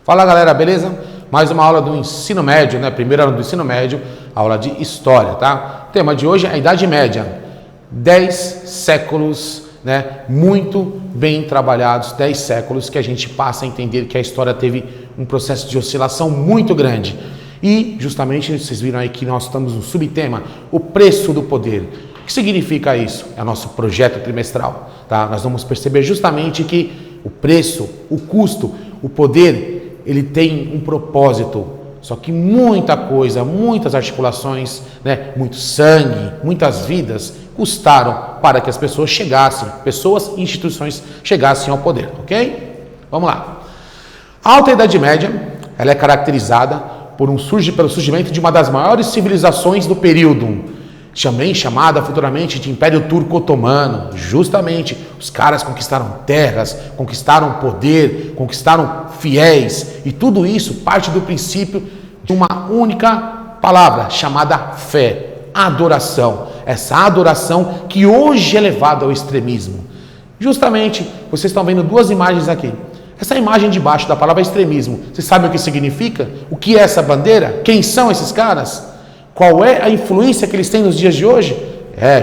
Fala galera, beleza? Mais uma aula do ensino médio, né? Primeira aula do ensino médio, aula de história, tá? O tema de hoje é a Idade Média. 10 séculos, né? Muito bem trabalhados, 10 séculos que a gente passa a entender que a história teve um processo de oscilação muito grande. E justamente vocês viram aí que nós estamos no subtema, o preço do poder. O que significa isso? É o nosso projeto trimestral, tá? Nós vamos perceber justamente que o preço, o custo, o poder, ele tem um propósito, só que muita coisa, muitas articulações, né, muito sangue, muitas vidas custaram para que as pessoas chegassem, pessoas e instituições chegassem ao poder, ok? Vamos lá. A Alta Idade Média, ela é caracterizada pelo surgimento de uma das maiores civilizações do período, também chamada futuramente de Império Turco-Otomano. Justamente, os caras conquistaram terras, conquistaram poder, conquistaram fiéis, e tudo isso parte do princípio de uma única palavra, chamada fé, adoração. Essa adoração que hoje é levada ao extremismo. Justamente, vocês estão vendo duas imagens aqui. Essa imagem de baixo da palavra extremismo, vocês sabem o que significa? O que é essa bandeira? Quem são esses caras? Qual é a influência que eles têm nos dias de hoje?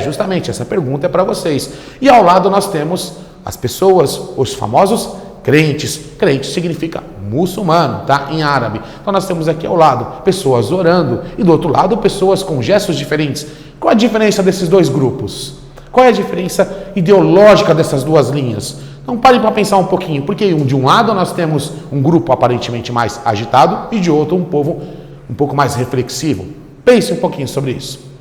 Justamente, essa pergunta é para vocês. E ao lado nós temos as pessoas, os famosos crentes. Crente significa muçulmano, tá? Em árabe. Então nós temos aqui ao lado pessoas orando e do outro lado pessoas com gestos diferentes. Qual a diferença desses dois grupos? Qual é a diferença ideológica dessas duas linhas? Então parem para pensar um pouquinho, porque de um lado nós temos um grupo aparentemente mais agitado e de outro um povo um pouco mais reflexivo. Pense um pouquinho sobre isso.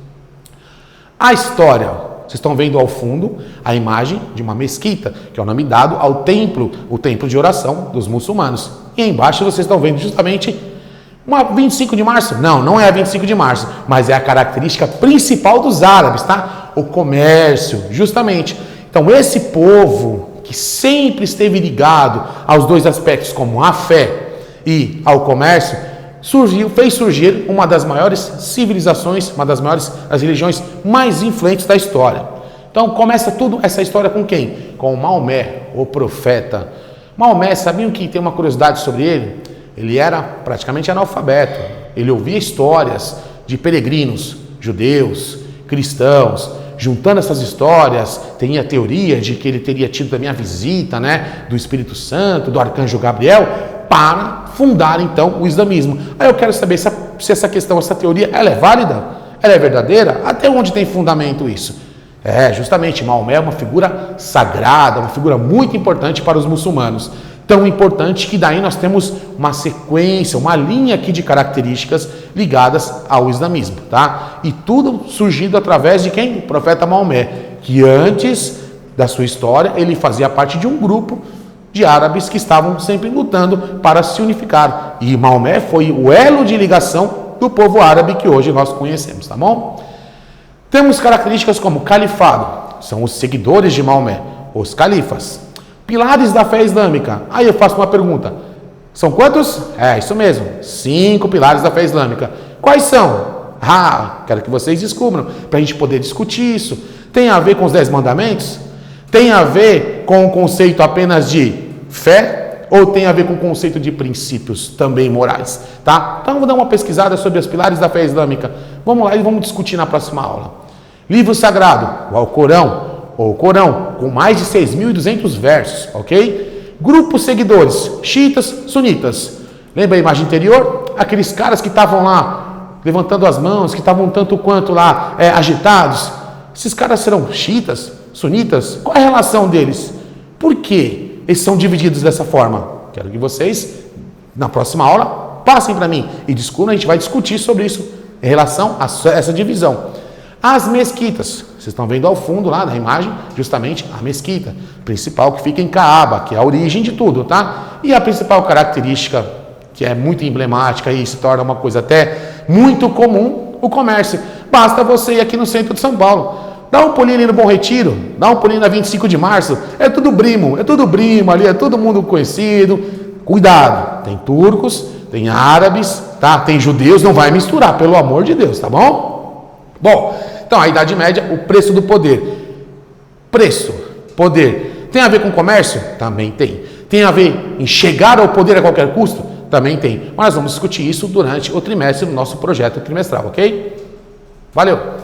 A história, vocês estão vendo ao fundo a imagem de uma mesquita, que é o nome dado ao templo, o templo de oração dos muçulmanos. E embaixo vocês estão vendo justamente uma 25 de março. Não é a 25 de março, mas é a característica principal dos árabes, tá? O comércio, justamente. Então esse povo que sempre esteve ligado aos dois aspectos, como a fé e ao comércio, fez surgir uma das maiores civilizações, uma das maiores as religiões mais influentes da história. Então começa tudo essa história com quem? Com Maomé, o profeta. Maomé, sabiam que tem uma curiosidade sobre ele? Ele era praticamente analfabeto. Ele ouvia histórias de peregrinos, judeus, cristãos. Juntando essas histórias, tem a teoria de que ele teria tido também a visita, né, do Espírito Santo, do arcanjo Gabriel, para fundar então o islamismo. Aí eu quero saber se essa questão, essa teoria, ela é válida? Ela é verdadeira? Até onde tem fundamento isso? Justamente, Maomé é uma figura sagrada, uma figura muito importante para os muçulmanos. Tão importante que daí nós temos uma sequência, uma linha aqui de características ligadas ao islamismo, tá? E tudo surgido através de quem? O profeta Maomé, que antes da sua história, ele fazia parte de um grupo de árabes que estavam sempre lutando para se unificar. E Maomé foi o elo de ligação do povo árabe que hoje nós conhecemos, tá bom? Temos características como califado, são os seguidores de Maomé, os califas. Pilares da fé islâmica. Aí eu faço uma pergunta. São quantos? Isso mesmo. 5 pilares da fé islâmica. Quais são? Quero que vocês descubram, para a gente poder discutir isso. Tem a ver com os 10 mandamentos? Tem a ver com o conceito apenas de fé? Ou tem a ver com o conceito de princípios também morais? Tá? Então vamos dar uma pesquisada sobre os pilares da fé islâmica. Vamos lá e vamos discutir na próxima aula. Livro sagrado, o Alcorão. Ou Corão, com mais de 6.200 versos, ok? Grupos seguidores, xiitas, sunitas. Lembra a imagem anterior? Aqueles caras que estavam lá, levantando as mãos, que estavam tanto quanto lá, agitados. Esses caras serão xiitas, sunitas? Qual é a relação deles? Por que eles são divididos dessa forma? Quero que vocês, na próxima aula, passem para mim e descubram, a gente vai discutir sobre isso, em relação a essa divisão. As mesquitas, vocês estão vendo ao fundo lá na imagem, justamente a mesquita principal que fica em Kaaba, que é a origem de tudo, tá? E a principal característica, que é muito emblemática e se torna uma coisa até muito comum, o comércio. Basta você ir aqui no centro de São Paulo, dá um pulinho ali no Bom Retiro, dá um pulinho na 25 de março, é tudo brimo ali, é todo mundo conhecido. Cuidado, tem turcos, tem árabes, tá? Tem judeus, não vai misturar, pelo amor de Deus, tá bom? Bom, então, a Idade Média, o preço do poder. Preço, poder. Tem a ver com comércio? Também tem. Tem a ver em chegar ao poder a qualquer custo? também tem. Mas nós vamos discutir isso durante o trimestre do nosso projeto trimestral, ok? Valeu!